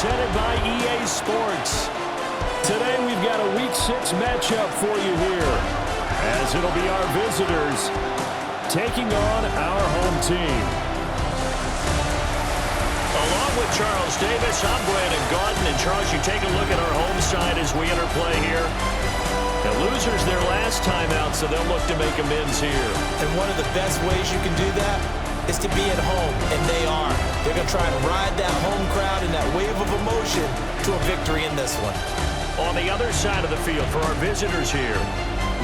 presented by EA Sports. Today we've got a Week 6 matchup for you here, as it'll be our visitors taking on our home team. Along with Charles Davis, I'm Brandon Gaudin. And Charles, you take a look at our home side as we enter play here. The losers their last time out, so they'll look to make amends here. And one of the best ways you can do that is to be at home, and they are. They're going to try and ride that home crowd and that wave of emotion to a victory in this one. On the other side of the field for our visitors here,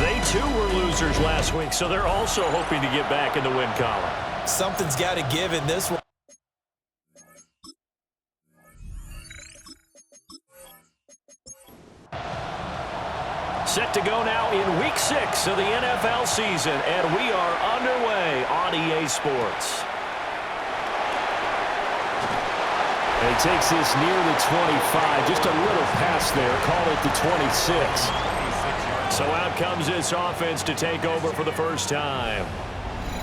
they too were losers last week, so they're also hoping to get back in the win column. Something's got to give in this one. Set to go now in Week 6 of the NFL season, and we are underway on EA Sports. And he takes this near the 25, just a little pass there, call it the 26. So out comes this offense to take over for the first time.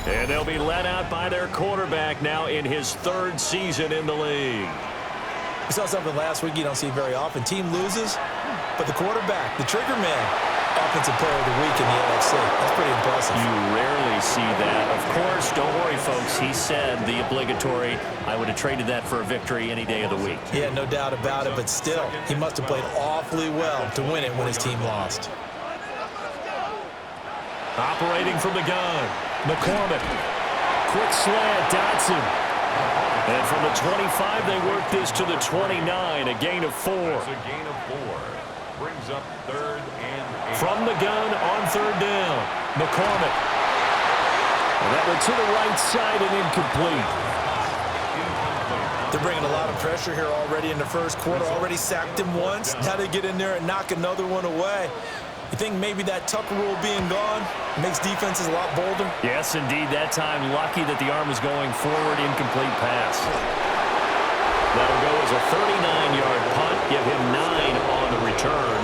And they'll be led out by their quarterback now in his third season in the league. We saw something last week you don't see very often. Team loses, but the quarterback, the trigger man, offensive player of the week in the NFC. That's pretty impressive. You rarely see that. Of course, don't worry, folks. He said the obligatory, I would have traded that for a victory any day of the week. Yeah, no doubt about it, but still, he must have played awfully well to win it when his team lost. Operating from the gun, McCormick. Quick slant, Dotson. And from the 25, they work this to the 29, a gain of 4. That's a gain of 4. Brings up third and 8. From the gun on third down, McCormick. And that went to the right side and incomplete. They're bringing a lot of pressure here already in the first quarter. Already sacked him once. Now they get in there and knock another one away. You think maybe that Tucker rule being gone makes defenses a lot bolder? Yes, indeed. That time, lucky that the arm was going forward, incomplete pass. That'll go as a 39-yard punt, give him 9 on the return.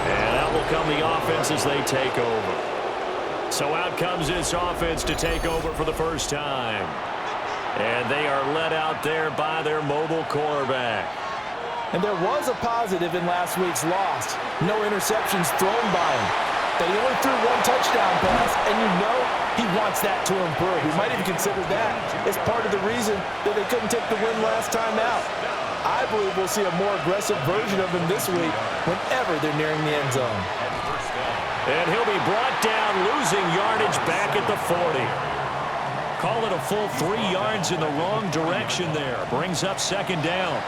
And out will come the offense as they take over. So out comes this offense to take over for the first time. And they are led out there by their mobile quarterback. And there was a positive in last week's loss. No interceptions thrown by him. But he only threw one touchdown pass, and you know he wants that to improve. He might even consider that as part of the reason that they couldn't take the win last time out. I believe we'll see a more aggressive version of him this week whenever they're nearing the end zone. And he'll be brought down, losing yardage back at the 40. Call it a full 3 yards in the wrong direction there. Brings up second down.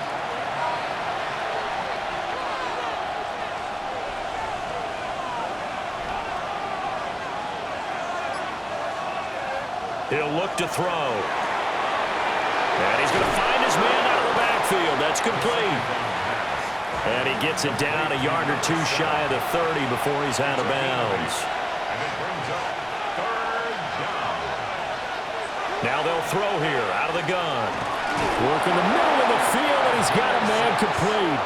He'll look to throw. And he's going to find his man out of the backfield. That's complete. And he gets it down a yard or 2 shy of the 30 before he's out of bounds. And it brings up third down. Now they'll throw here out of the gun. Working the middle of the field, and he's got a man complete.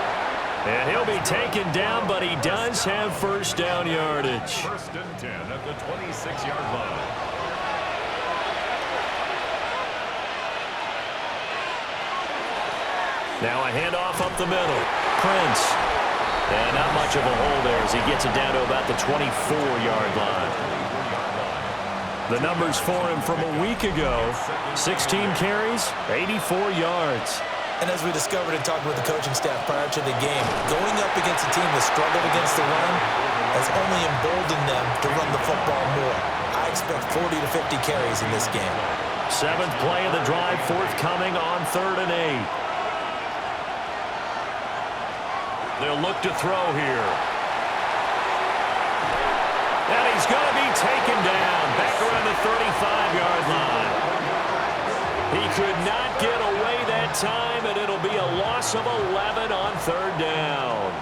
And he'll be taken down, but he does have first down yardage. First and 10 at the 26-yard line. Now a handoff up the middle. Prince. And not much of a hole there as he gets it down to about the 24-yard line. The numbers for him from a week ago, 16 carries, 84 yards. And as we discovered in talking with the coaching staff prior to the game, going up against a team that struggled against the run has only emboldened them to run the football more. I expect 40 to 50 carries in this game. 7th play of the drive, forthcoming on 3rd and 8. They'll look to throw here. And he's going to be taken down back around the 35-yard line. He could not get away that time, and it'll be a loss of 11 on 3rd down.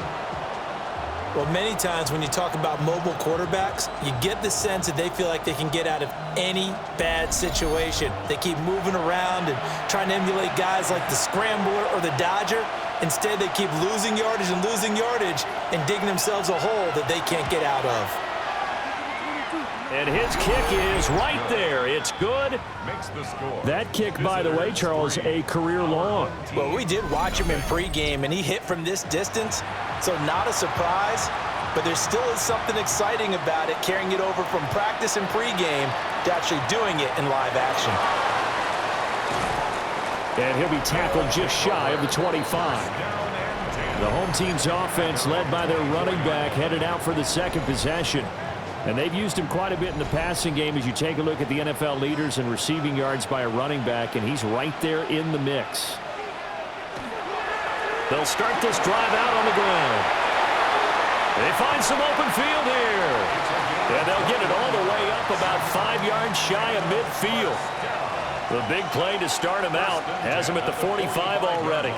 Well, many times when you talk about mobile quarterbacks, you get the sense that they feel like they can get out of any bad situation. They keep moving around and trying to emulate guys like the Scrambler or the Dodger. Instead, they keep losing yardage and digging themselves a hole that they can't get out of. And his kick is right there. It's good. Makes the score. That kick, by the way, Charles, a career long. Well, we did watch him in pregame, and he hit from this distance, so not a surprise. But there still is something exciting about it, carrying it over from practice and pregame to actually doing it in live action. And he'll be tackled just shy of the 25. The home team's offense, led by their running back, headed out for the second possession. And they've used him quite a bit in the passing game as you take a look at the NFL leaders in receiving yards by a running back, and he's right there in the mix. They'll start this drive out on the ground. They find some open field here. And they'll get it all the way up about 5 yards shy of midfield. The big play to start him out has him at the 45 already.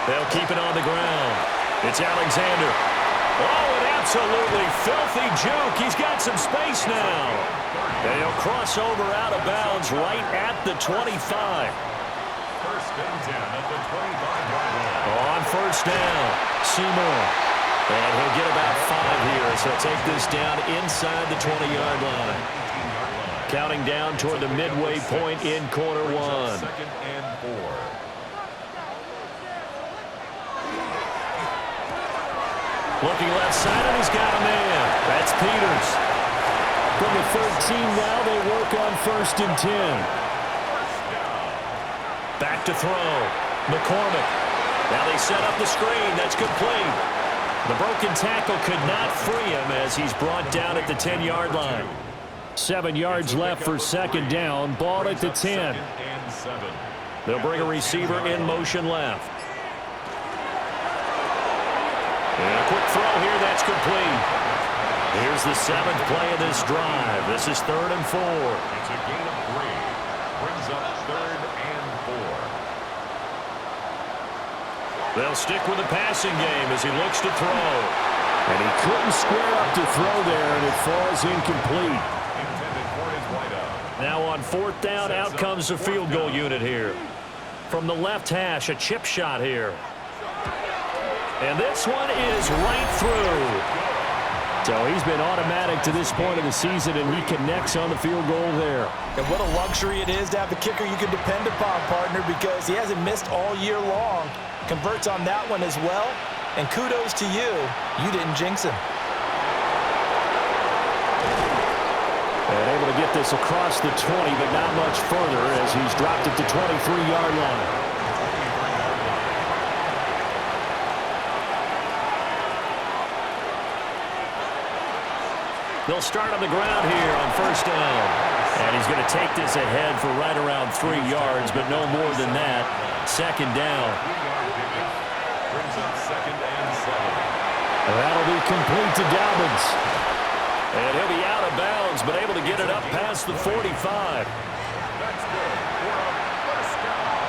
They'll keep it on the ground. It's Alexander. Oh, an absolutely filthy juke. He's got some space now. And he'll cross over out of bounds right at the 25. First and 10 at the 25-yard line. On first down, Seymour. And he'll get about 5 here as he'll take this down inside the 20-yard line. Counting down toward the midway point in quarter one. Second and 4. Looking left side, and he's got a man. That's Peters. From the 13 now, they work on first and 10. Back to throw. McCormick. Now they set up the screen. That's complete. The broken tackle could not free him as he's brought down at the 10-yard line. 7 yards left for second down. Ball at the 10. Second and 7. They'll bring a receiver in motion left. And a quick throw here, that's complete. Here's the 7th play of this drive. This is 3rd and 4. It's a gain of 3. Brings up 3rd and 4. They'll stick with the passing game as he looks to throw. And he couldn't square up to throw there, and it falls incomplete. Intended for his wideout. Now on 4th down, out comes the field goal unit here. From the left hash, a chip shot here. And this one is right through. So he's been automatic to this point of the season, and he connects on the field goal there. And what a luxury it is to have a kicker you can depend upon, partner, because he hasn't missed all year long. Converts on that one as well. And kudos to you. You didn't jinx him. And able to get this across the 20, but not much further as he's dropped at the 23-yard line. They'll start on the ground here on first down. And he's going to take this ahead for right around 3 yards, but no more than that. Second down. Brings up second and 7. That'll be complete to Dobbins. And he'll be out of bounds, but able to get it up past the 45. That's good for a first down.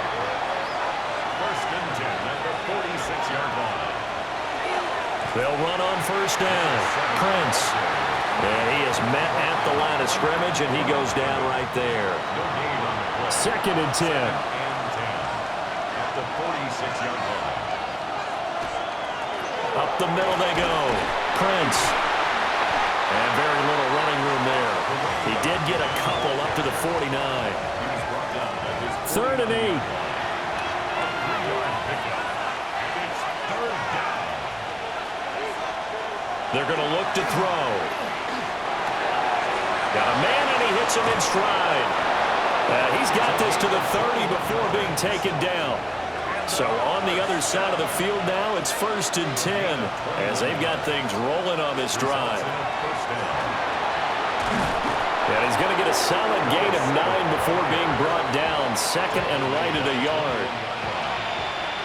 First and 10 at the 46-yard line. They'll run on first down. Prince. And he is met at the line of scrimmage, and he goes down right there. No gain on the play. Second and 10. And 10 at the 46-yard line. Up the middle they go. Prince. And very little running room there. He did get a couple up to the 49. He was brought down at his 3rd and 8. 3-yard pickup. It's 3rd down. They're going to look to throw. Got a man, and he hits him in stride. He's got this to the 30 before being taken down. So on the other side of the field now, it's 1st and 10 as they've got things rolling on this drive. And he's going to get a solid gain of 9 before being brought down. Second and right at a yard.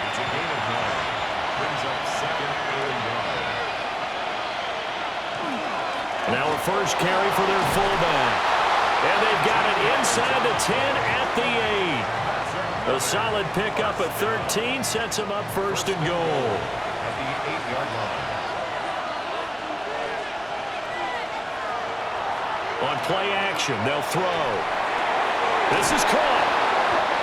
It's a gain of 9. Brings up second and 1. Now a first carry for their fullback. And they've got it inside the 10 at the 8. A solid pickup at 13 sets him up 1st and goal. At the 8-yard line. On play action, they'll throw. This is caught.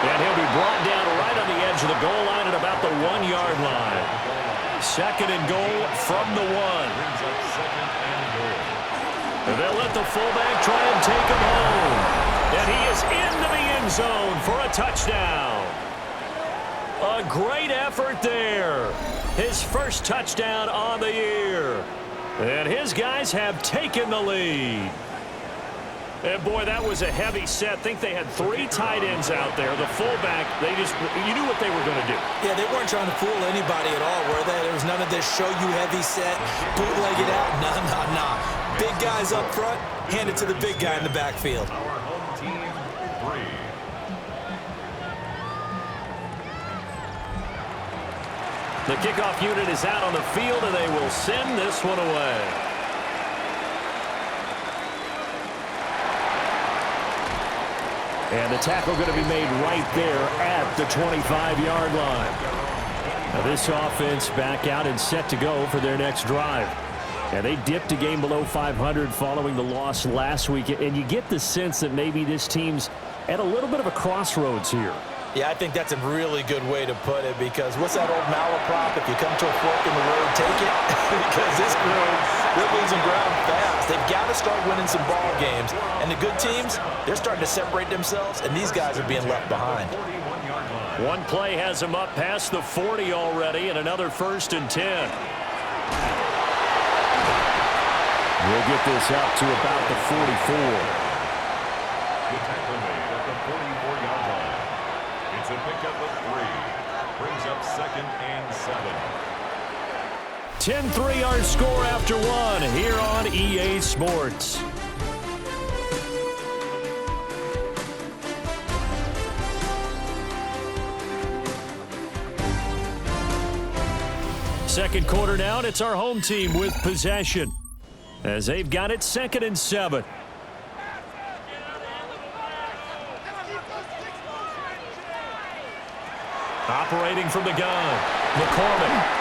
And he'll be brought down right on the edge of the goal line at about the 1-yard line. Second and goal from the 1. Brings up second and goal. And they'll let the fullback try and take him home. And he is into the end zone for a touchdown. A great effort there. His first touchdown on the year. And his guys have taken the lead. And, boy, that was a heavy set. I think they had 3 tight ends out there. The fullback, you knew what they were going to do. Yeah, they weren't trying to fool anybody at all, were they? There was none of this show you heavy set, bootleg it out. Nah. Big guys up front, hand it to the big guy in the backfield. Our home team, 3. The kickoff unit is out on the field, and they will send this one away. And the tackle going to be made right there at the 25-yard line. Now this offense back out and set to go for their next drive. And they dipped a game below 500 following the loss last week. And you get the sense that maybe this team's at a little bit of a crossroads here. Yeah, I think that's a really good way to put it, because what's that old malaprop? If you come to a fork in the road, take it. Because this group, they're losing ground fast. They've got to start winning some ball games. And the good teams, they're starting to separate themselves, and these guys are being left behind. One play has them up past the 40 already, and another 1st and 10. We'll get this up to about the 44. The tackle made at the 44-yard line. It's a pickup of 3. Brings up second and 7. 10-3 our score after 1 here on EA Sports. Second quarter now, and it's our home team with possession, as they've got it 2nd and 7. Operating from the gun, McCormick.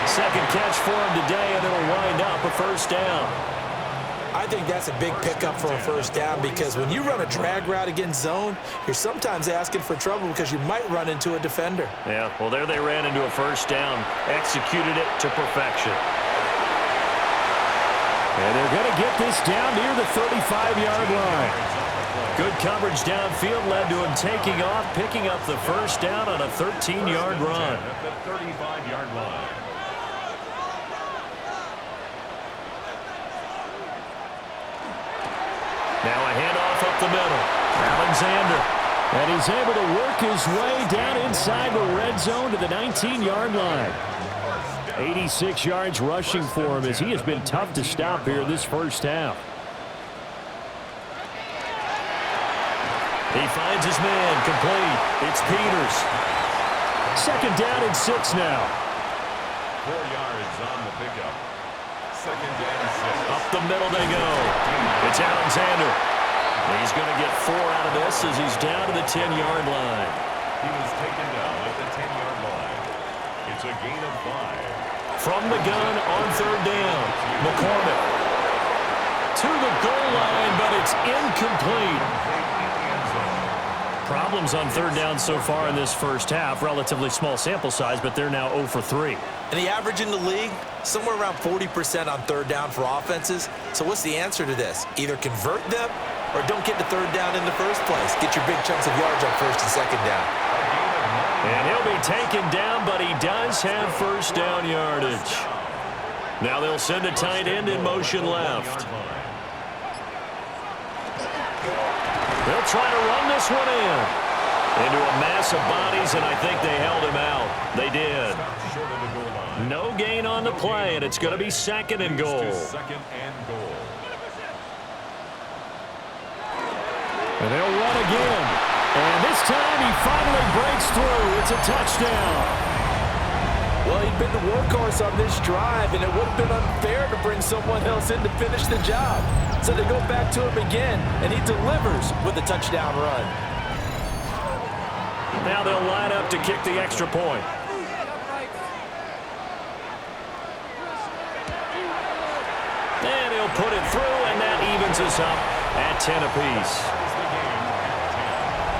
Second catch for him today, and it'll wind up a 1st down. I think that's a big pickup for a 1st down, because when you run a drag route against zone, you're sometimes asking for trouble because you might run into a defender. Yeah, well, there they ran into a 1st down, executed it to perfection. And they're going to get this down near the 35-yard line. Good coverage downfield led to him taking off, picking up the 1st down on a 13-yard run. At the 35-yard line. Now a handoff up the middle. Alexander. And he's able to work his way down inside the red zone to the 19-yard line. 86 yards rushing for him, as he has been tough to stop here in this 1st half. He finds his man, complete. It's Peters. 2nd down and 6 now. 4 yards on the pickup. 2nd and 6. Up the middle they go. It's Alexander. He's going to get 4 out of this as he's down to the 10-yard line. He was taken down at the 10-yard line. It's a gain of 5. From the gun on 3rd down, McCormick. To the goal line, but it's incomplete. Problems on 3rd down so far in this 1st half. Relatively small sample size, but they're now 0 for 3. And the average in the league, somewhere around 40% on 3rd down for offenses. So what's the answer to this? Either convert them or don't get to 3rd down in the first place. Get your big chunks of yards on 1st and 2nd down. And he'll be taken down, but he does have 1st down yardage. Now they'll send a tight end in motion left. They'll try to run this one in. Into a mass of bodies, and I think they held him out. They did. No gain on the play, and it's going to be 2nd and goal. 2nd and goal. And they'll run again. And this time he finally breaks through. It's a touchdown. Well, he'd been the workhorse on this drive, and it would have been unfair to bring someone else in to finish the job. So they go back to him again, and he delivers with a touchdown run. Now they'll line up to kick the extra point. And he'll put it through, and that evens us up at 10 apiece.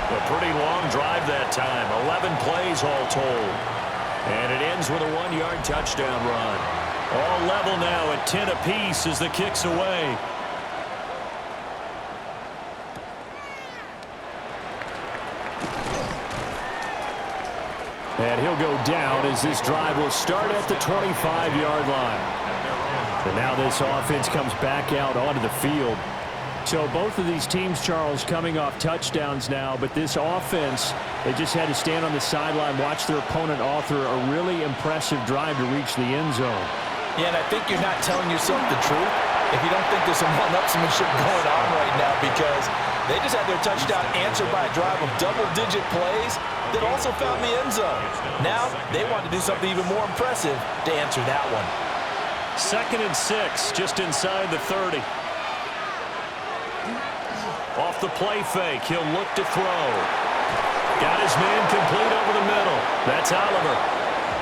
A pretty long drive that time. 11 plays all told. And it ends with a 1-yard touchdown run. All level now at 10 apiece as the kick's away. And he'll go down as this drive will start at the 25-yard line. And now this offense comes back out onto the field. So both of these teams, Charles, coming off touchdowns now, but this offense, they just had to stand on the sideline, watch their opponent author a really impressive drive to reach the end zone. Yeah, and I think you're not telling yourself the truth if you don't think there's some one-upsmanship going on right now, because they just had their touchdown answered by a drive of double-digit plays that also found the end zone. Now they want to do something even more impressive to answer that one. 2nd and 6, just inside the 30. Off the play fake, he'll look to throw. Got his man complete over the middle. That's Oliver.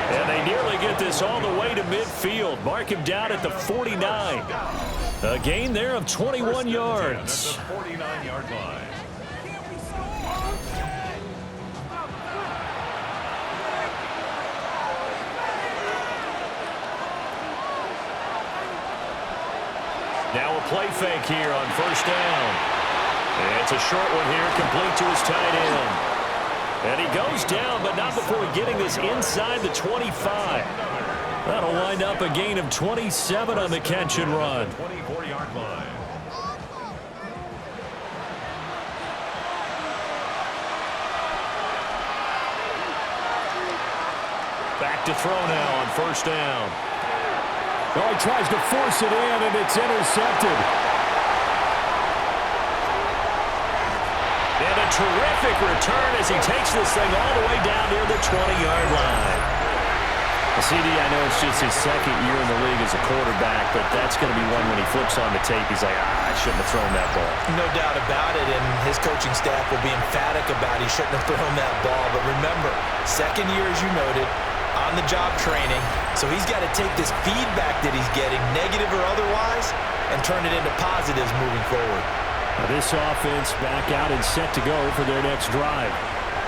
And they nearly get this all the way to midfield. Mark him down at the 49. A gain there of 21 yards. At the 49-yard line. Now a play fake here on 1st down. And it's a short one here, complete to his tight end. And he goes down, but not before getting this inside the 25. That'll wind up a gain of 27 on the catch and run. 24-yard line. Back to throw now on 1st down. Oh, he tries to force it in, and it's intercepted. And a terrific return as he takes this thing all the way down near the 20-yard line. CD, I know it's just his 2nd year in the league as a quarterback, but that's going to be one when he flips on the tape. He's like, I shouldn't have thrown that ball. No doubt about it, and his coaching staff will be emphatic about he shouldn't have thrown that ball. But remember, 2nd year, as you noted, on-the-job training. So he's got to take this feedback that he's getting, negative or otherwise, and turn it into positives moving forward. Now this offense back out and set to go for their next drive.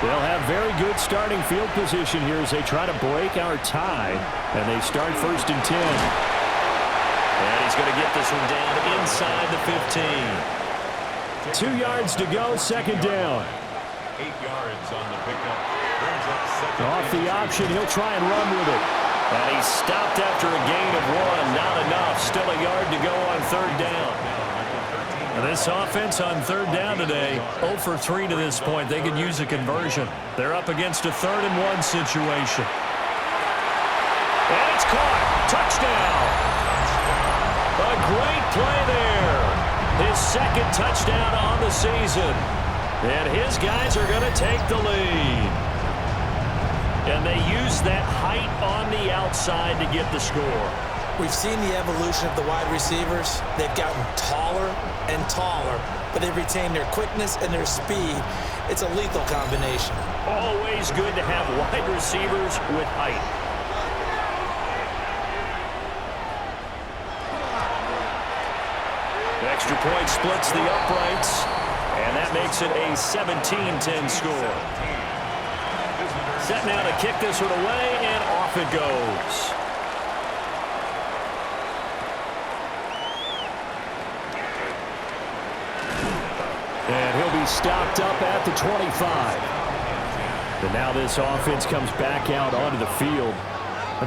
They'll have very good starting field position here as they try to break our tie, and they start 1st and 10. And he's going to get this one down inside the 15. 2 yards to go, 2nd down. 8 yards on the pickup. Brings up 2nd. Off the option, he'll try and run with it. And he stopped after a gain of 1. Not enough. Still a yard to go on 3rd down. And this offense on 3rd down today, 0 for 3 to this point. They could use a conversion. They're up against a 3rd and 1 situation. And it's caught. Touchdown. A great play there. His 2nd touchdown on the season. And his guys are going to take the lead. And they use that height on the outside to get the score. We've seen the evolution of the wide receivers. They've gotten taller and taller, but they've retained their quickness and their speed. It's a lethal combination. Always good to have wide receivers with height. The extra point splits the uprights, and that makes it a 17-10 score. Set now to kick this one away, and off it goes. And he'll be stopped up at the 25. And now this offense comes back out onto the field.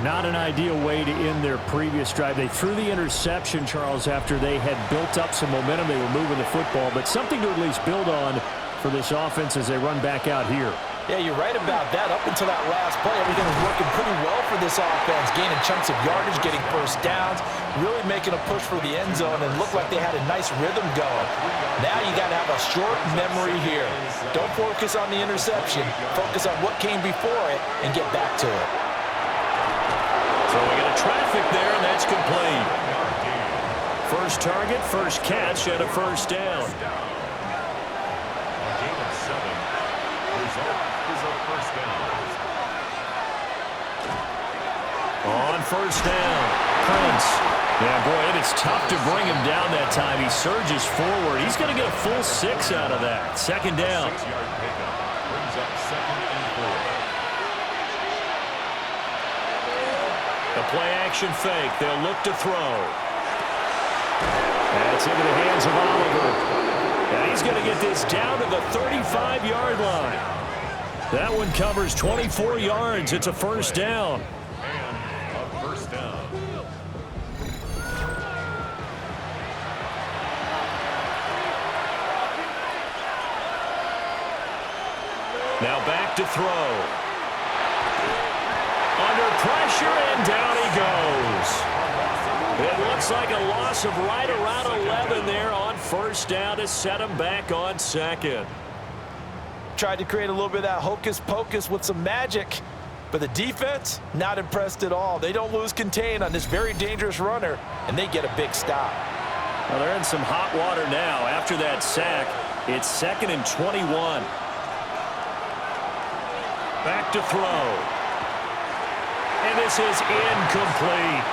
Not an ideal way to end their previous drive. They threw the interception, Charles, after they had built up some momentum. They were moving the football, but something to at least build on for this offense as they run back out here. Yeah, you're right about that. Up until that last play, everything was working pretty well for this offense, gaining chunks of yardage, getting 1st downs, really making a push for the end zone, and looked like they had a nice rhythm going. Now you got to have a short memory here. Don't focus on the interception. Focus on what came before it and get back to it. So we got a traffic there, and that's complete. First target, first catch, and a 1st down. A gain of 7. Result is a 1st down. On 1st down, Prince. Yeah, boy, and it's tough to bring him down that time. He surges forward. He's going to get a full 6 out of that. 2nd down. 6-yard pickup brings up 2nd and 4. play-action fake. They'll look to throw. That's into the hands of Oliver. And he's going to get this down to the 35-yard line. That one covers 24 yards. It's a first down. And a first down. Now back to throw. Under pressure, and down he goes. It looks like a loss of right around 11 there on first down to set him back on second. Tried to create a little bit of that hocus-pocus with some magic, but the defense, not impressed at all. They don't lose contain on this very dangerous runner, and they get a big stop. Well, they're in some hot water now. After that sack, it's 2nd and 21. Back to throw. And this is incomplete.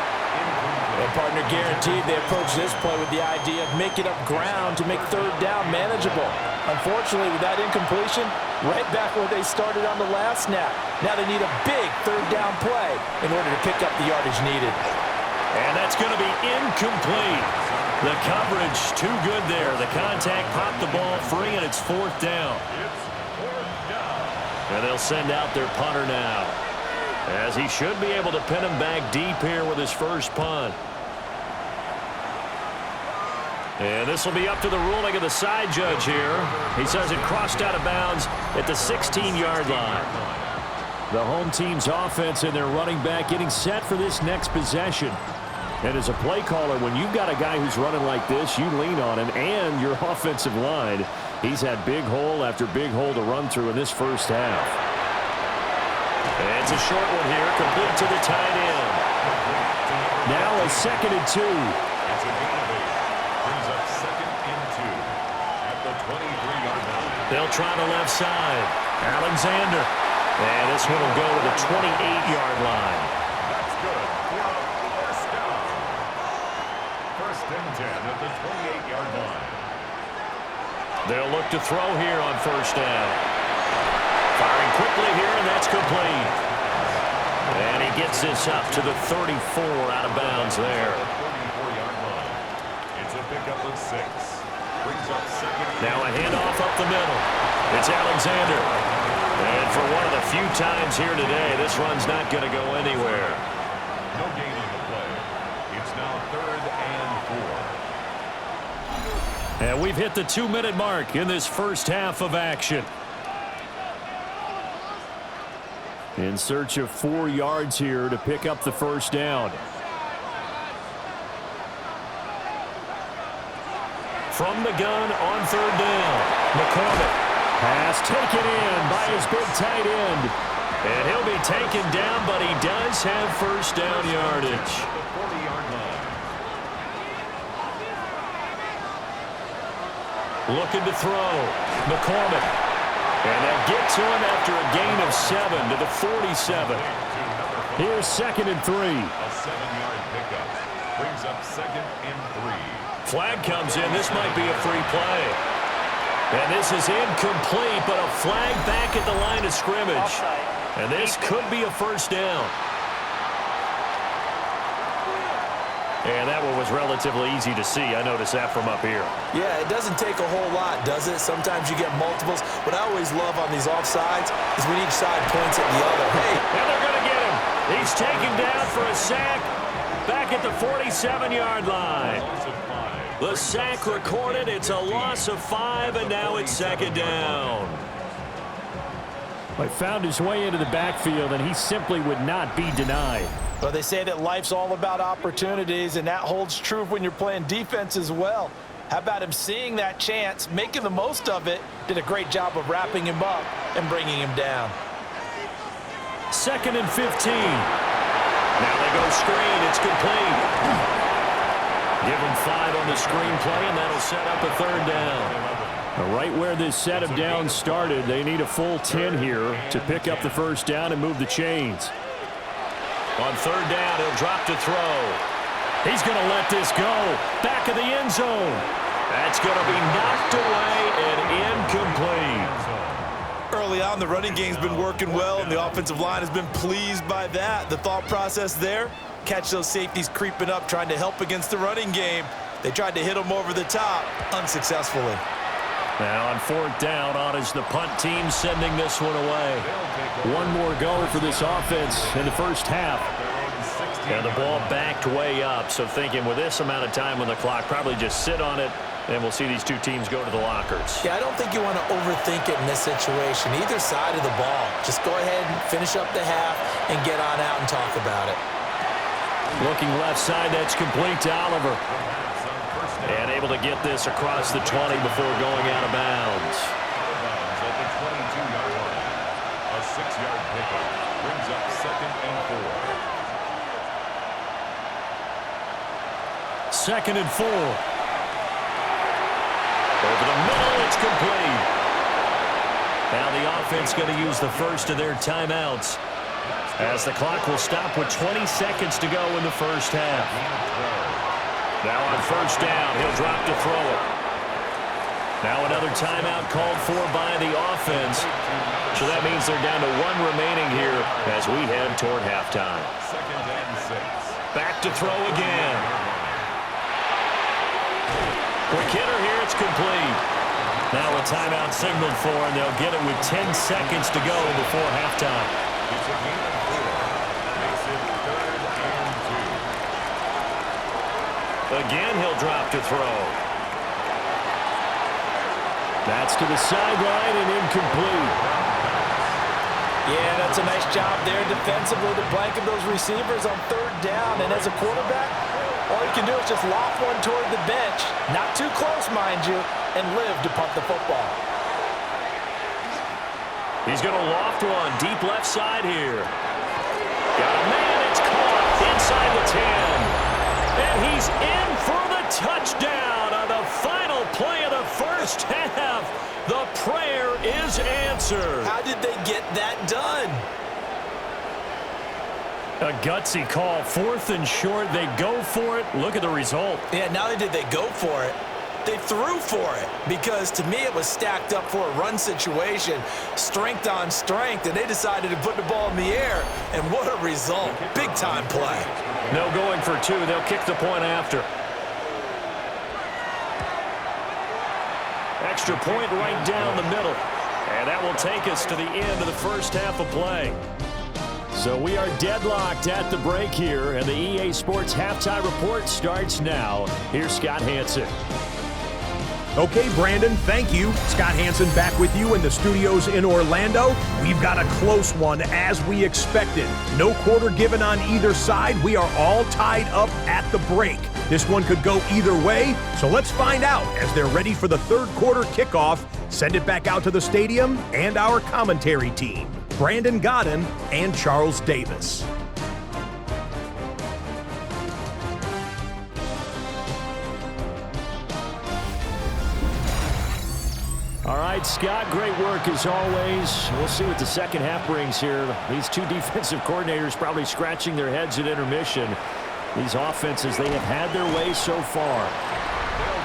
And partner, guaranteed they approach this play with the idea of making up ground to make third down manageable. Unfortunately, with that incompletion, right back where they started on the last snap. Now they need a big third down play in order to pick up the yardage needed. And that's going to be incomplete. The coverage too good there. The contact popped the ball free, and it's 4th down. And they'll send out their punter now, as he should be able to pin him back deep here with his first punt. And this will be up to the ruling of the side judge here. He says it crossed out of bounds at the 16-yard line. The home team's offense and their running back getting set for this next possession. And as a play caller, when you've got a guy who's running like this, you lean on him and your offensive line. He's had big hole after big hole to run through in this first half. And it's a short one here, complete to the tight end. Now a 2nd and 2. It's a gain of 8. Brings up 2nd and 2 at the 23-yard line. They'll try the left side. Alexander. And this one will go to the 28-yard line. That's good for a first down. 1st and 10 at the 28-yard line. They'll look to throw here on first down. Firing quickly here, and that's complete. And he gets this up to the 34 out of bounds there. 34-yard line. It's a pickup of 6. Brings up 2nd. Now a handoff up the middle. It's Alexander. And for one of the few times here today, this run's not going to go anywhere. No gain on the play. It's now 3rd and 4. And we've hit the 2-minute mark in this first half of action. In search of 4 yards here to pick up the first down. From the gun on third down, McCormick. Pass taken in by his big tight end. And he'll be taken down, but he does have first down yardage. The 40-yard line. Looking to throw. McCormick. And they'll get to him after a gain of 7 to the 47. Here's 2nd and 3. A 7-yard pickup. Brings up 2nd and 3. Flag comes in. This might be a free play. And this is incomplete, but a flag back at the line of scrimmage. And this could be a first down. And that one was relatively easy to see. I noticed that from up here. Yeah, it doesn't take a whole lot, does it? Sometimes you get multiples. What I always love on these offsides is when each side points at the other. Hey, and they're going to get him. He's taken down for a sack back at the 47-yard line. The sack recorded. It's a loss of 5, and now it's 2nd down. He found his way into the backfield, and he simply would not be denied. Well, they say that life's all about opportunities, and that holds true when you're playing defense as well. How about him seeing that chance, making the most of it, did a great job of wrapping him up and bringing him down. 2nd and 15. Now they go screen. It's complete. Give him 5 on the screen play, and that'll set up a third down. Right where this set of downs started, they need a full 10 here to pick up the first down and move the chains. On third down, he'll drop to throw. He's going to let this go. Back of the end zone. That's going to be knocked away and incomplete. Early on, the running game's been working well, and the offensive line has been pleased by that. The thought process there, catch those safeties creeping up, trying to help against the running game. They tried to hit them over the top, unsuccessfully. Now on 4th down, on is the punt team sending this one away. One more go for this offense in the first half. And the ball backed way up, so thinking with this amount of time on the clock, probably just sit on it, and we'll see these two teams go to the lockers. Yeah, I don't think you want to overthink it in this situation. Either side of the ball. Just go ahead and finish up the half and get on out and talk about it. Looking left side, that's complete to Oliver. And able to get this across the 20 before going out of bounds. At the 22-yard line. A 6-yard pickup brings up 2nd and 4. 2nd and 4. Over the middle, it's complete. Now the offense going to use the first of their timeouts, as the clock will stop with 20 seconds to go in the first half. Now on 1st down, he'll drop to throw it. Now another timeout called for by the offense. So that means they're down to 1 remaining here as we head toward halftime. 2nd and 6. Back to throw again. Quick hitter here, it's complete. Now a timeout signaled for, and they'll get it with 10 seconds to go before halftime. It's a gain of 4. Makes it 3rd and 2. Again, he'll drop to throw. That's to the sideline and incomplete. Yeah, that's a nice job there defensively to blanket those receivers on 3rd down. And as a quarterback, all you can do is just loft one toward the bench, not too close, mind you, and live to punt the football. He's going to loft one deep left side here. Got a man, it's caught inside the 10. And he's in for the touchdown on the final play of the first half. The prayer is answered. How did they get that done? A gutsy call, 4th and short. They go for it. Look at the result. Yeah, not only did they go for it, they threw for it, because to me it was stacked up for a run situation, strength on strength, and they decided to put the ball in the air, and what a result. Big-time play. No going for 2. They'll kick the point after. Extra point right down the middle. And that will take us to the end of the first half of play. So we are deadlocked at the break here, and the EA Sports Halftime Report starts now. Here's Scott Hanson. Okay, Brandon, thank you. Scott Hanson back with you in the studios in Orlando. We've got a close one, as we expected. No quarter given on either side. We are all tied up at the break. This one could go either way, so let's find out as they're ready for the 3rd quarter kickoff. Send it back out to the stadium and our commentary team, Brandon Godden and Charles Davis. All right, Scott, great work as always. We'll see what the second half brings here. These two defensive coordinators probably scratching their heads at intermission. These offenses, they have had their way so far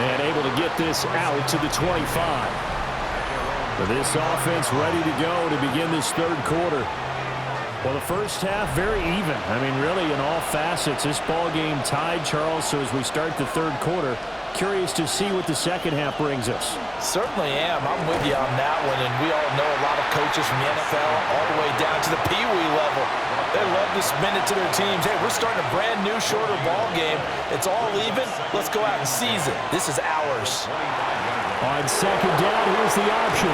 and able to get this out to the 25. But this offense ready to go to begin this 3rd quarter. Well, the first half very even. I mean, really in all facets. This ball game tied, Charles. So as we start the 3rd quarter, curious to see what the second half brings us. Certainly am. I'm with you on that one, and we all know a lot of coaches from the NFL all the way down to the Pee Wee level. They love to spin it to their teams. Hey, we're starting a brand new, shorter ball game. It's all even. Let's go out and seize it. This is ours. On 2nd down, here's the option.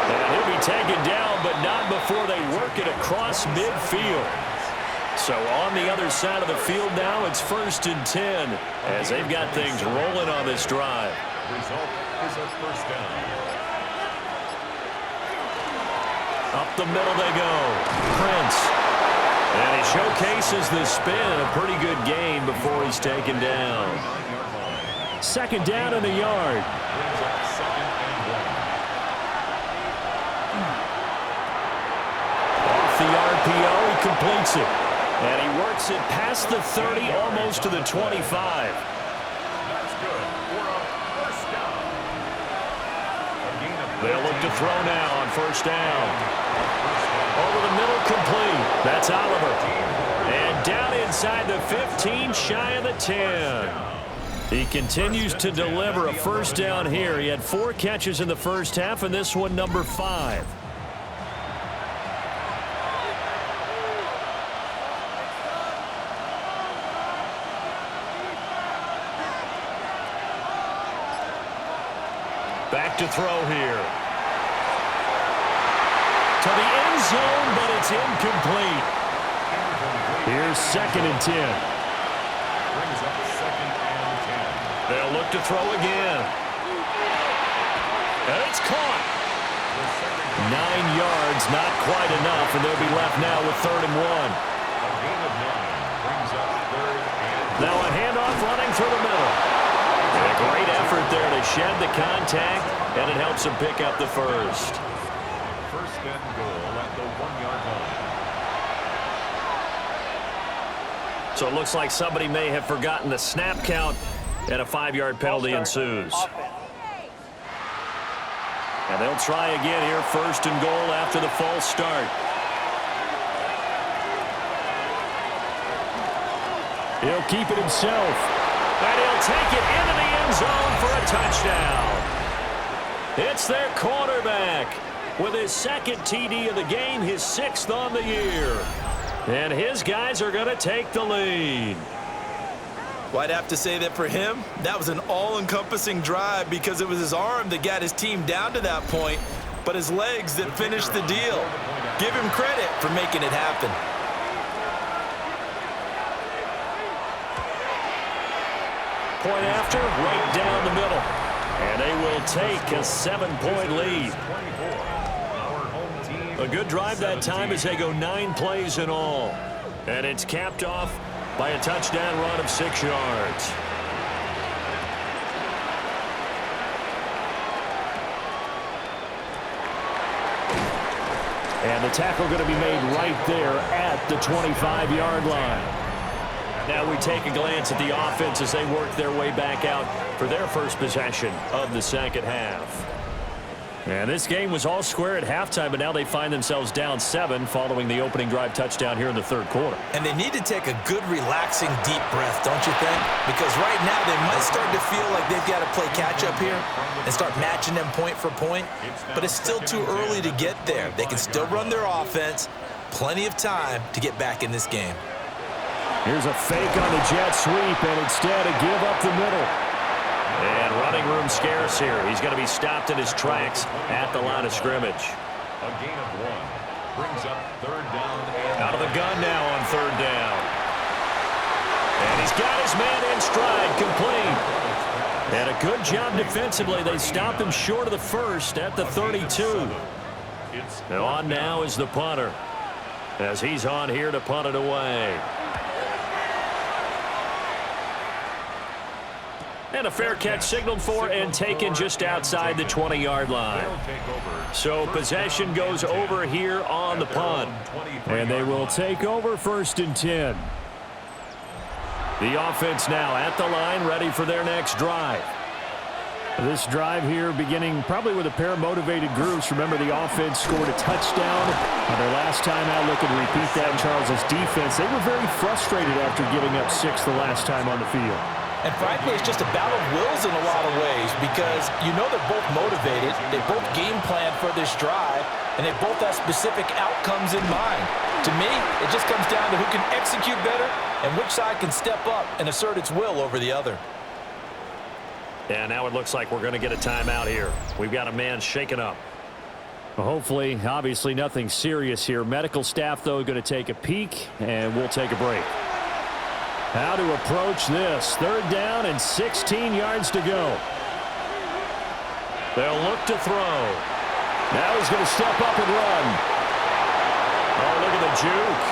And he'll be taken down, but not before they work it across midfield. So on the other side of the field now, it's 1st and 10 as they've got things rolling on this drive. Result is a 1st down. Up the middle they go. Prince. And he showcases the spin. A pretty good gain before he's taken down. 2nd down in the yard. Brings up 2nd and 1. Off the RPO, he completes it. And he works it past the 30, almost to the 25. That's good for a 1st down. A gain of They'll look to throw now on 1st down. Over the middle, complete. That's Oliver. And down inside the 15, shy of the 10. He continues to deliver a first down here. He had 4 catches in the first half, and this one number 5. Back to throw here. To the end zone, but it's incomplete. Here's 2nd and 10. Brings up 2nd and 10. They'll look to throw again. And it's caught. 9 yards, not quite enough, and they'll be left now with 3rd and 1. A gain of 9 brings up 3rd and 1. Now a handoff running through the middle. And a great effort there to shed the contact, and it helps him pick up the first. 1st and goal at the 1-yard line. So it looks like somebody may have forgotten the snap count, and a 5-yard penalty ensues. And they'll try again here, 1st and goal after the false start. He'll keep it himself. And he'll take it into the end zone for a touchdown. It's their quarterback with his 2nd TD of the game, his 6th on the year. And his guys are going to take the lead. Well, I'd have to say that for him, that was an all-encompassing drive because it was his arm that got his team down to that point, but his legs that finished the deal. Give him credit for making it happen. Point after, right down the middle. And they will take a 7-point lead. A good drive that time as they go 9 plays in all. And it's capped off by a touchdown run of 6 yards. And the tackle going to be made right there at the 25-yard line. Now we take a glance at the offense as they work their way back out for their first possession of the second half. And this game was all square at halftime, but now they find themselves down 7 following the opening drive touchdown here in the 3rd quarter. And they need to take a good, relaxing, deep breath, don't you think? Because right now they might start to feel like they've got to play catch-up here and start matching them point for point. But it's still too early to get there. They can still run their offense. Plenty of time to get back in this game. Here's a fake on the jet sweep, and instead a give up the middle. And running room scarce here. He's going to be stopped in his tracks at the line of scrimmage. A gain of 1 brings up 3rd down. And out of the gun now on 3rd down. And he's got his man in stride, complete. And a good job defensively. They stopped him short of the first at the 32. And on now is the punter, as he's on here to punt it away. And a fair catch signaled for and taken just outside the 20-yard line. So possession goes over here on the punt. And they will take over 1st and 10. The offense now at the line, ready for their next drive. This drive here beginning probably with a pair of motivated groups. Remember, the offense scored a touchdown on their last time out. Looking to repeat that in Charles's defense. They were very frustrated after giving up 6 the last time on the field. And frankly, it's just a battle of wills in a lot of ways because you know they're both motivated, they both game plan for this drive, and they both have specific outcomes in mind. To me, it just comes down to who can execute better and which side can step up and assert its will over the other. And now it looks like we're going to get a timeout here. We've got a man shaken up. Well, hopefully, obviously nothing serious here. Medical staff, though, going to take a peek, and we'll take a break. How to approach this. 3rd down and 16 yards to go. They'll look to throw. Now he's going to step up and run. Oh, look at the juke.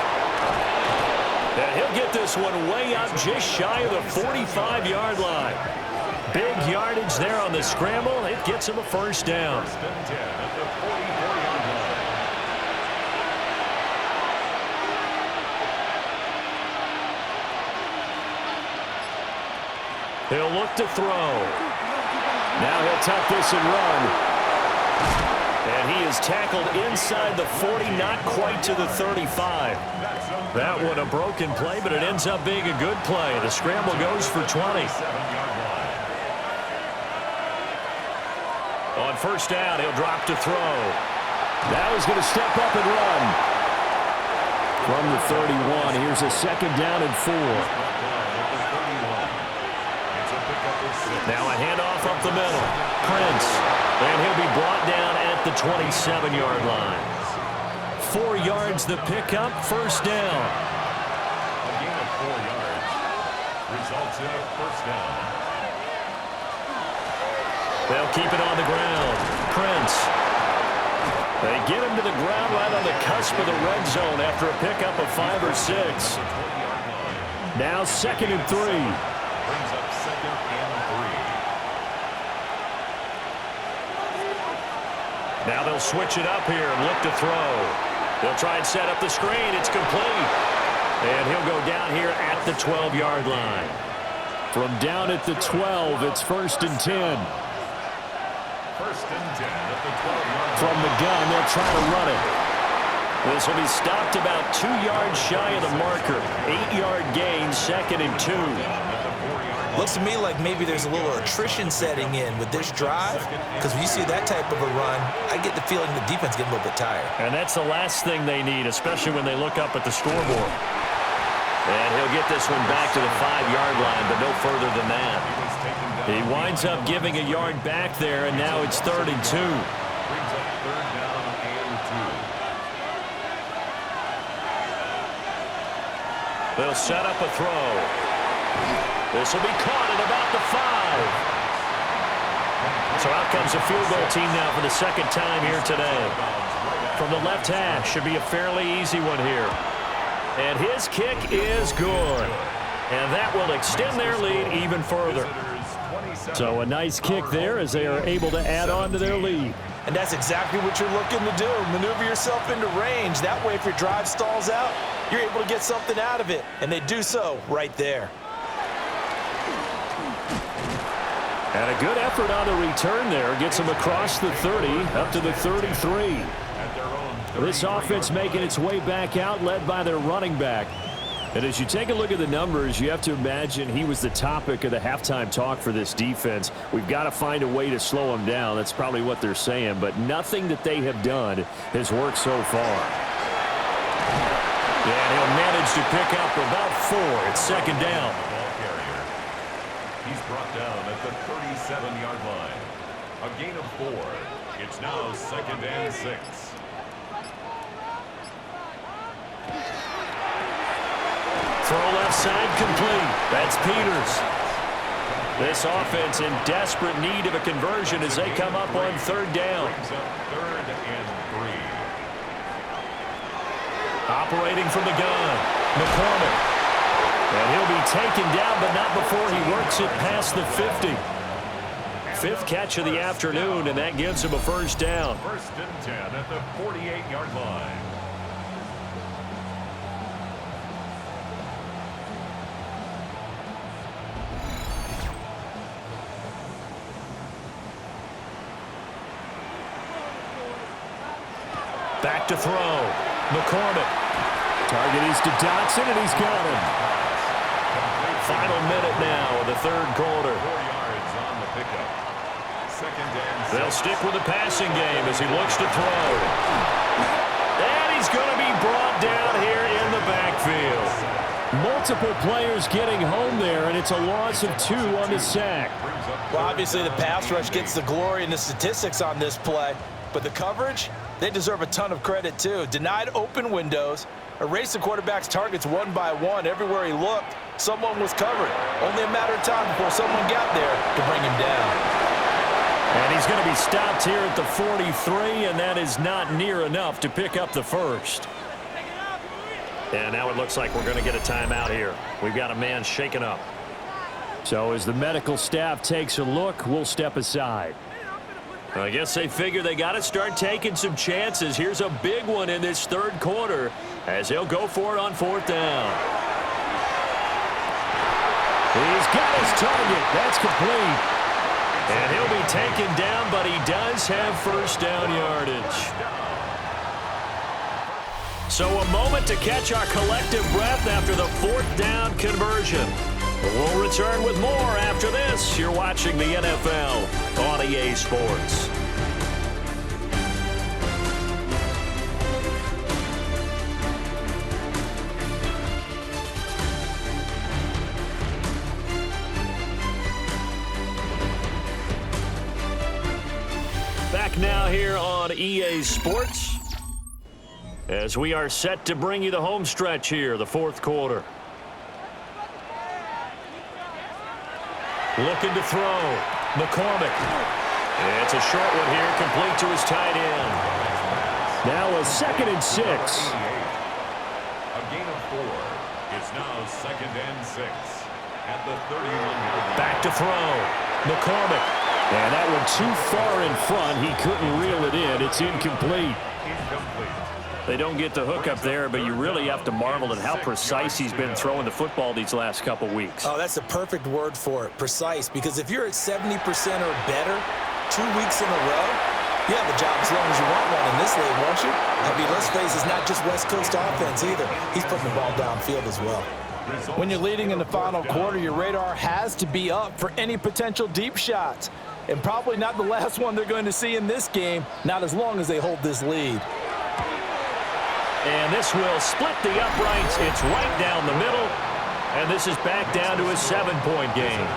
And he'll get this one way up just shy of the 45-yard line. Big yardage there on the scramble. It gets him a first down. He'll look to throw. Now he'll tuck this and run. And he is tackled inside the 40, not quite to the 35. That one a broken play, but it ends up being a good play. The scramble goes for 20. On first down, he'll drop to throw. Now he's going to step up and run. From the 31, here's a second down and 4. Now a handoff up the middle. Prince. And he'll be brought down at the 27-yard line. 4 yards the pickup, first down. A gain of 4 yards results in a first down. They'll keep it on the ground. Prince. They get him to the ground right on the cusp of the red zone after a pickup of 5 or 6. Now second and 3. Brings up second and 3. Now they'll switch it up here and look to throw. They'll try and set up the screen. It's complete. And he'll go down here at the 12-yard line. From down at the 12, it's first and 10. First and 10 at the 12-yard line. From the gun, they'll try to run it. This will be stopped about 2 yards shy of the marker. 8-yard gain, second and 2. Looks to me like maybe there's a little attrition setting in with this drive, because when you see that type of a run, I get the feeling the defense getting a little bit tired. And that's the last thing they need, especially when they look up at the scoreboard. And he'll get this one back to the 5-yard line, but no further than that. He winds up giving a yard back there, and now it's third and 2. Brings up third down and 2. They'll set up a throw. This will be caught at about the 5. So out comes a field goal team now for the second time here today. From the left hash, should be a fairly easy one here. And his kick is good. And that will extend their lead even further. So a nice kick there as they are able to add on to their lead. And that's exactly what you're looking to do. Maneuver yourself into range. That way, if your drive stalls out, you're able to get something out of it. And they do so right there. And a good effort on the return there. Gets them across the 30, up to the 33. This offense making its way back out, led by their running back. And as you take a look at the numbers, you have to imagine he was the topic of the halftime talk for this defense. We've got to find a way to slow him down. That's probably what they're saying. But nothing that they have done has worked so far. And he'll manage to pick up about 4. It's second down. He's brought down at the 37-yard line. A gain of 4. It's now second and 6. Throw left side complete. That's Peters. This offense in desperate need of a conversion as they come up on third down. Brings up third and 3. Operating from the gun, McCormick. And he'll be taken down, but not before he works it past the 50. 5th catch of the afternoon, and that gives him a first down. First and 10 at the 48-yard line. Back to throw. McCormick. Target is to Dotson, and he's got him. Final minute now of the third quarter. 4 yards on the pickup. Second and 6. They'll stick with the passing game as he looks to throw. And he's going to be brought down here in the backfield. Multiple players getting home there, and it's a loss of 2 on the sack. Well, obviously the pass rush gets the glory and the statistics on this play, but the coverage, they deserve a ton of credit too. Denied open windows, erased the quarterback's targets one by one. Everywhere he looked, someone was covered. Only a matter of time before someone got there to bring him down. And he's going to be stopped here at the 43, and that is not near enough to pick up the first. And now it looks like we're going to get a timeout here. We've got a man shaken up. So as the medical staff takes a look, we'll step aside. I guess they figure they got to start taking some chances. Here's a big one in this third quarter as he'll go for it on fourth down. He's got his target. That's complete. And he'll be taken down, but he does have first down yardage. So a moment to catch our collective breath after the fourth down conversion. We'll return with more after this. You're watching the NFL on EA Sports. Back now here on EA Sports as we are set to bring you the home stretch here, the fourth quarter. Looking to throw. McCormick. It's a short one here, complete to his tight end. Now a 2nd and 6. A gain of 4. It's now 2nd and 6 at the 31-yard line. Back to throw. McCormick. And that one too far in front. He couldn't reel it in. It's incomplete. Incomplete. They don't get the hook up there, but you really have to marvel at how precise he's been throwing the football these last couple weeks. Oh, that's the perfect word for it, precise, because if you're at 70% or better 2 weeks in a row, you have a job as long as you want one in this league, won't you? I mean, let's face it, it's not just West Coast offense either. He's putting the ball downfield as well. When you're leading in the final quarter, your radar has to be up for any potential deep shots. And probably not the last one they're going to see in this game, not as long as they hold this lead. And this will split the uprights. It's right down the middle. And this is back down to a 7-point game.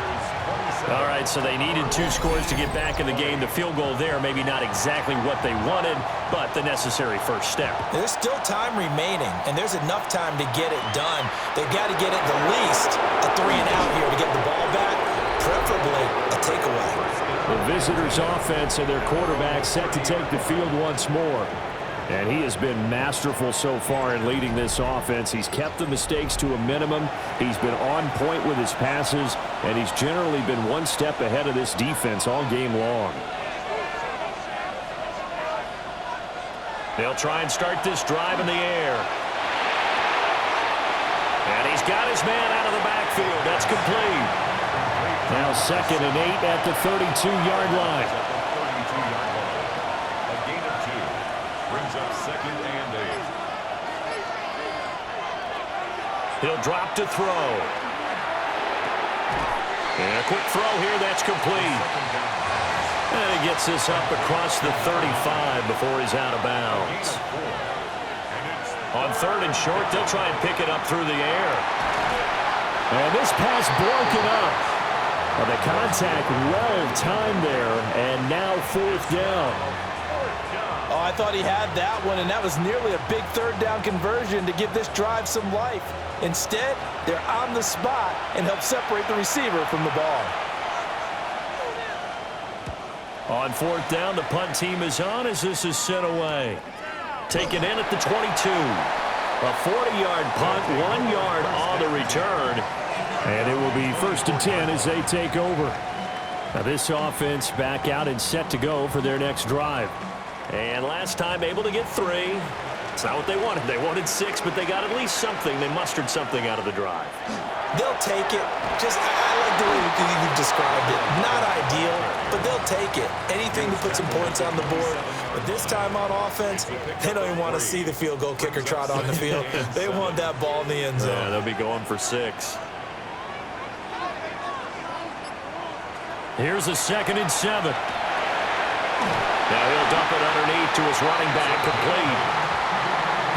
All right, so they needed 2 scores to get back in the game. The field goal there, maybe not exactly what they wanted, but the necessary first step. There's still time remaining, and there's enough time to get it done. They've got to get it the least a 3-and-out here to get the ball back, preferably a takeaway. The visitors' offense and their quarterback set to take the field once more. And he has been masterful so far in leading this offense. He's kept the mistakes to a minimum. He's been on point with his passes, and he's generally been one step ahead of this defense all game long. They'll try and start this drive in the air. And he's got his man out of the backfield. That's complete. Now 2nd and 8 at the 32-yard line. A gain of 2 brings up 2nd and 8. He'll drop to throw. And a quick throw here. That's complete. And he gets this up across the 35 before he's out of bounds. On 3rd and short, they'll try and pick it up through the air. And this pass broken up. Well, the contact well timed there, and now 4th down. Oh, I thought he had that one, and that was nearly a big 3rd down conversion to give this drive some life. Instead, they're on the spot and help separate the receiver from the ball. On 4th down, the punt team is on as this is sent away. Taken in at the 22. A 40-yard punt, 1 yard on the return. And it will be 1st and 10 as they take over. Now this offense back out and set to go for their next drive. And last time able to get 3. It's not what they wanted. They wanted 6, but they got at least something. They mustered something out of the drive. They'll take it. Just, I like the way you've described it. Not ideal, but they'll take it. Anything to put some points on the board. But this time on offense, they don't even want to see the field goal kicker trot on the field. They want that ball in the end zone. Yeah, they'll be going for 6. Here's a 2nd and 7. Now he'll dump it underneath to his running back, complete.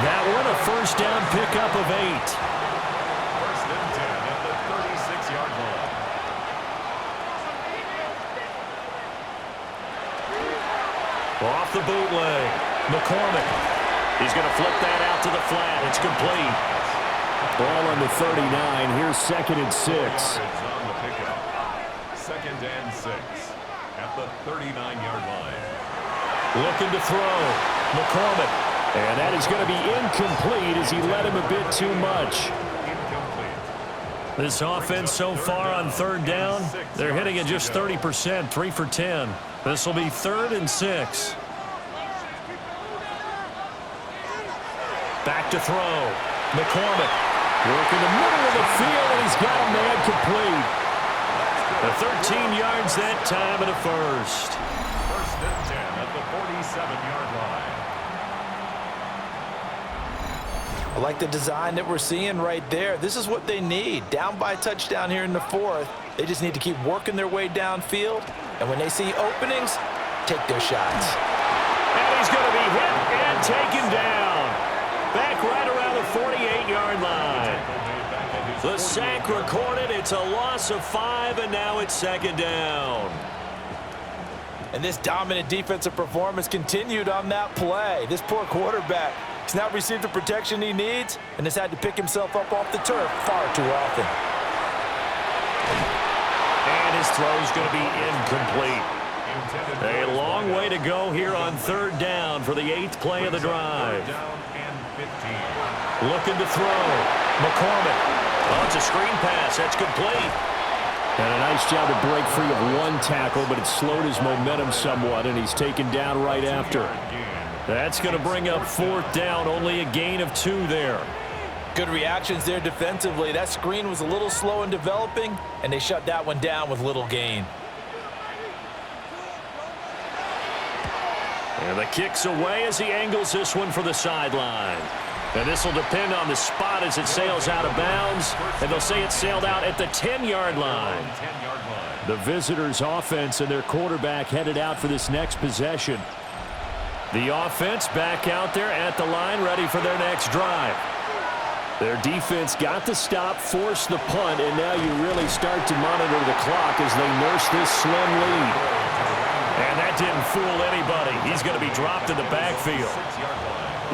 That one a 1st down pickup of 8. 1st and 10 at the 36-yard line. Off the bootleg. McCormick. He's going to flip that out to the flat. It's complete. Ball on the 39. Here's 2nd and 6. On the pickup. 2nd and 6 at the 39-yard line. Looking to throw. McCormick. And that is going to be incomplete as he led him a bit too much. Incomplete. This offense so far on 3rd down, they're hitting at just 30%, 3 for 10. This will be 3rd and 6. Back to throw. McCormick. Work in the middle of the field, and he's got a man complete. 13 yards that time and a first. First and 10 at the 47-yard line. I like the design that we're seeing right there. This is what they need. Down by a touchdown here in the fourth. They just need to keep working their way downfield. And when they see openings, take their shots. And he's going to be hit and taken down. Back right around the 48-yard line. The sack recorded. It's a loss of 5, and now it's second down. And this dominant defensive performance continued on that play. This poor quarterback has not received the protection he needs and has had to pick himself up off the turf far too often. And his throw's going to be incomplete. A long way to go here on third down for the 8th play of the drive. Looking to throw. McCormick. Oh, it's a screen pass. That's complete. And a nice job to break free of one tackle, but it slowed his momentum somewhat, and he's taken down right after. That's going to bring up fourth down. Only a gain of 2 there. Good reactions there defensively. That screen was a little slow in developing, and they shut that one down with little gain. And the kick's away as he angles this one for the sideline. And this will depend on the spot as it sails out of bounds. And they'll say it sailed out at the 10-yard line. The visitors' offense and their quarterback headed out for this next possession. The offense back out there at the line, ready for their next drive. Their defense got the stop, forced the punt, and now you really start to monitor the clock as they nurse this slim lead. And that didn't fool anybody. He's going to be dropped in the backfield.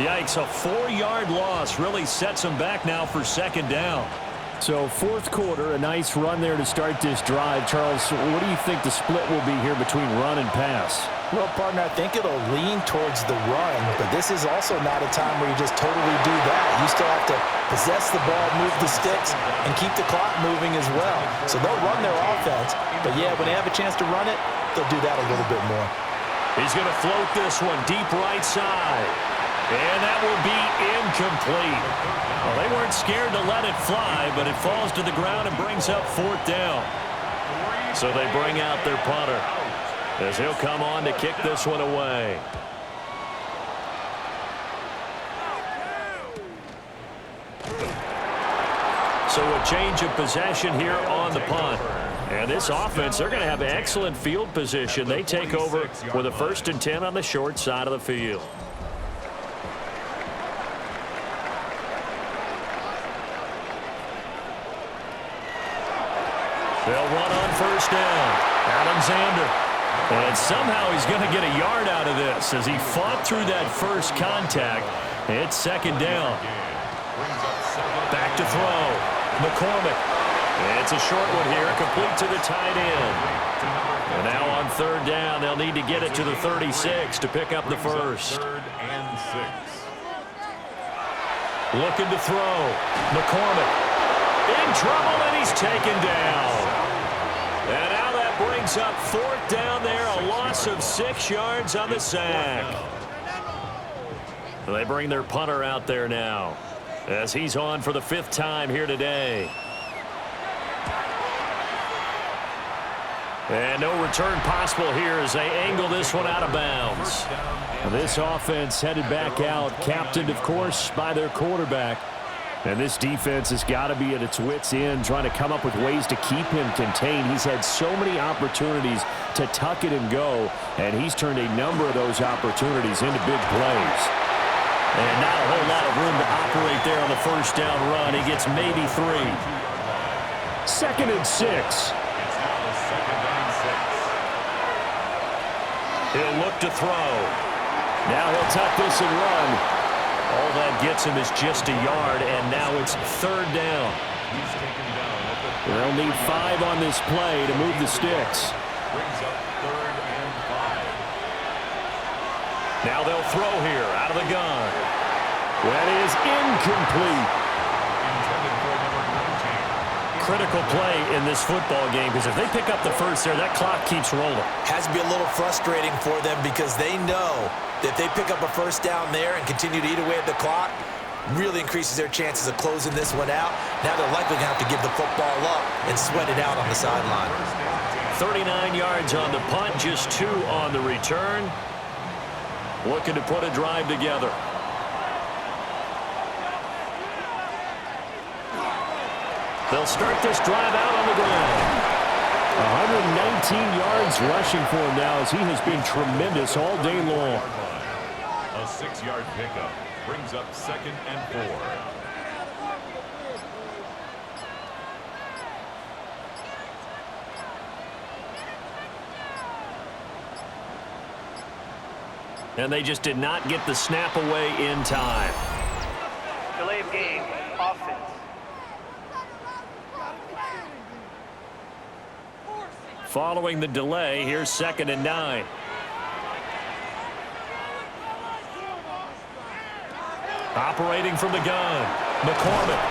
Yikes, a 4-yard loss really sets him back now for second down. So fourth quarter, a nice run there to start this drive. Charles, what do you think the split will be here between run and pass? Well, partner, I think it'll lean towards the run, but this is also not a time where you just totally do that. You still have to possess the ball, move the sticks, and keep the clock moving as well. So they'll run their offense, but yeah, when they have a chance to run it, they'll do that a little bit more. He's going to float this one deep right side. And that will be incomplete. Well, they weren't scared to let it fly, but it falls to the ground and brings up fourth down. So they bring out their punter as he'll come on to kick this one away. So a change of possession here on the punt. And this offense, they're going to have excellent field position. They take over with a 1st and 10 on the short side of the field. They'll run on first down. Alexander. And somehow he's going to get a yard out of this as he fought through that first contact. It's second down. Back to throw. McCormick. It's a short one here, complete to the tight end. And now on third down, they'll need to get it to the 36 to pick up the first. 3rd and 6. Looking to throw. McCormick. In trouble, and he's taken down. And now that brings up fourth down there, a loss of 6 yards on the sack. They bring their punter out there now as he's on for the 5th time here today. And no return possible here as they angle this one out of bounds. This offense headed back out, captained, of course, by their quarterback. And this defense has got to be at its wits' end, trying to come up with ways to keep him contained. He's had so many opportunities to tuck it and go, and he's turned a number of those opportunities into big plays. And not a whole lot of room to operate there on the first down run. He gets maybe 3. 2nd and 6. He'll look to throw. Now he'll tuck this and run. All that gets him is just a yard, and now it's third down. They'll need 5 on this play to move the sticks. Brings up 3rd and 5. Now they'll throw here out of the gun. That is incomplete. Critical play in this football game, because if they pick up the first there, that clock keeps rolling. Has to be a little frustrating for them because they know that if they pick up a first down there and continue to eat away at the clock, really increases their chances of closing this one out. Now they're likely going to have to give the football up and sweat it out on the sideline. 39 yards on the punt, just 2 on the return. Looking to put a drive together. They'll start this drive out on the ground. 119 yards rushing for him now as he has been tremendous all day long. A 6-yard pickup brings up 2nd and 4. And they just did not get the snap away in time. Delay of game, offense. Following the delay, here's 2nd and 9. Operating from the gun, McCormick.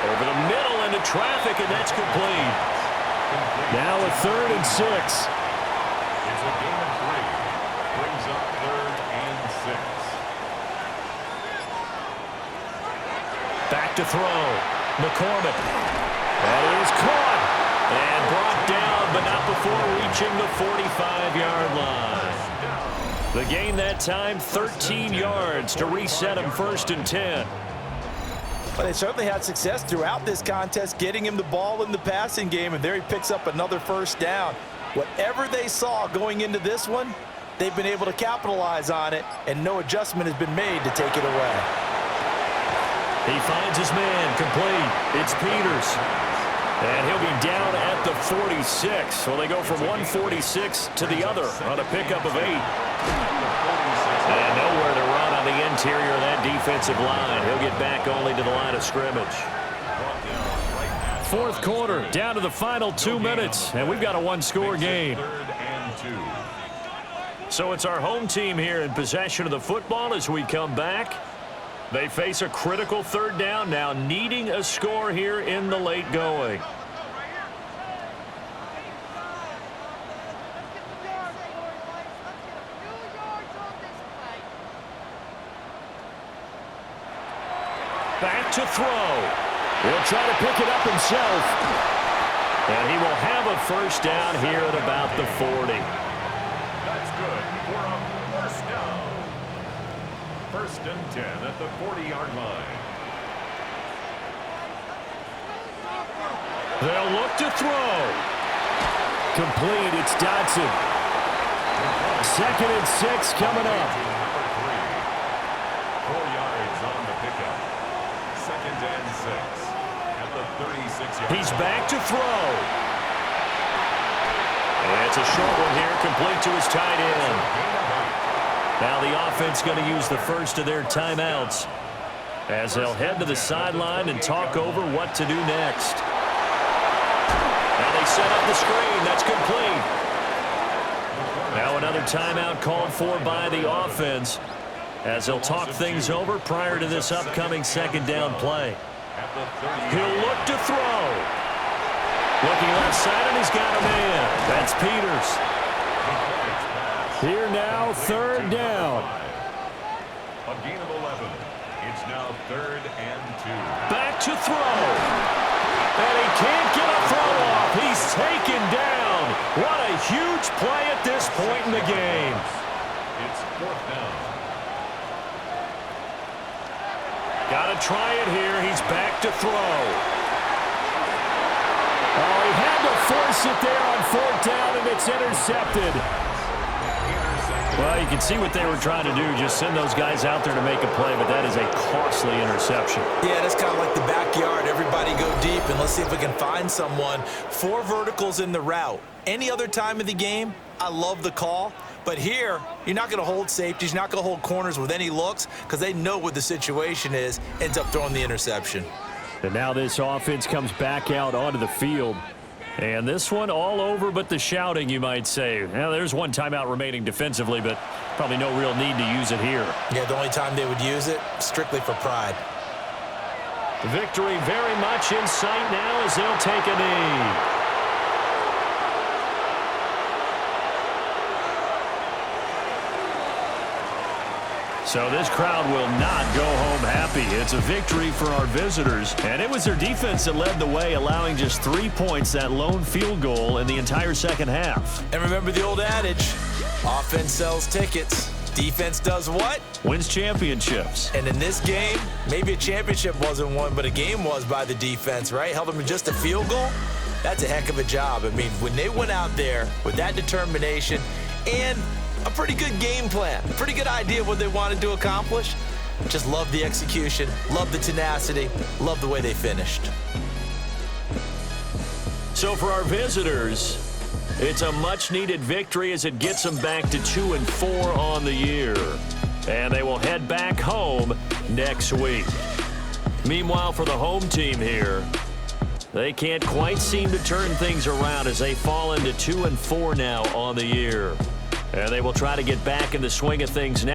Over the middle into traffic, and that's complete. Now a 3rd and 6. It's a gain of 3. Brings up 3rd and 6. Back to throw. McCormick. That is caught. And brought down, but not before reaching the 45-yard line. The gain that time, 13 yards to reset him 1st and 10. But they certainly had success throughout this contest, getting him the ball in the passing game, and there he picks up another 1st down. Whatever they saw going into this one, they've been able to capitalize on it, and no adjustment has been made to take it away. He finds his man, complete. It's Peters. And he'll be down at the 46. Well, they go from 146 to the other on a pickup of 8. And nowhere to run on the interior of that defensive line. He'll get back only to the line of scrimmage. 4th quarter, down to the final 2 minutes, and we've got a 1-score game. 3rd and 2. So it's our home team here in possession of the football as we come back. They face a critical 3rd down now, needing a score here in the late going. Back to throw. He'll try to pick it up himself. And he will have a 1st down here at about the 40. That's good for a 1st down. 1st and 10 at the 40-yard line. They'll look to throw. Complete. It's Dodson. 2nd and 6 coming up. Number 3. 4 yards on the pickup. 2nd and 6 at the 36-yard line. He's back to throw. And it's a short one here, complete to his tight end. Now the offense going to use the first of their timeouts as they'll head to the sideline and talk over what to do next. Now they set up the screen. That's complete. Now another timeout called for by the offense as they'll talk things over prior to this upcoming 2nd down play. He'll look to throw. Looking left side, and he's got a man. That's Peters. Here now, 3rd down. A gain of 11. It's now 3rd and 2. Back to throw. And he can't get a throw off. He's taken down. What a huge play at this point in the game. It's 4th down. Got to try it here. He's back to throw. Oh, he had to force it there on 4th down, and it's intercepted. Well, you can see what they were trying to do, just send those guys out there to make a play, but that is a costly interception. Yeah, that's kind of like the backyard. Everybody go deep, and let's see if we can find someone. 4 verticals in the route. Any other time of the game, I love the call. But here, you're not going to hold safeties. You're not going to hold corners with any looks because they know what the situation is, ends up throwing the interception. And now this offense comes back out onto the field. And this one all over but the shouting, you might say. Now, there's one timeout remaining defensively, but probably no real need to use it here. Yeah, the only time they would use it, strictly for pride. Victory very much in sight now as they'll take a knee. So this crowd will not go home happy. It's a victory for our visitors. And it was their defense that led the way, allowing just 3 points, that lone field goal in the entire second half. And remember the old adage, offense sells tickets. Defense does what? Wins championships. And in this game, maybe a championship wasn't won, but a game was by the defense, right? Held them to just a field goal. That's a heck of a job. I mean, when they went out there with that determination and a pretty good game plan, pretty good idea of what they wanted to accomplish, just love the execution, love the tenacity, love the way they finished. So for our visitors, it's a much-needed victory as it gets them back to 2-4 on the year. And they will head back home next week. Meanwhile, for the home team here, they can't quite seem to turn things around as they fall into 2-4 now on the year. And they will try to get back in the swing of things now.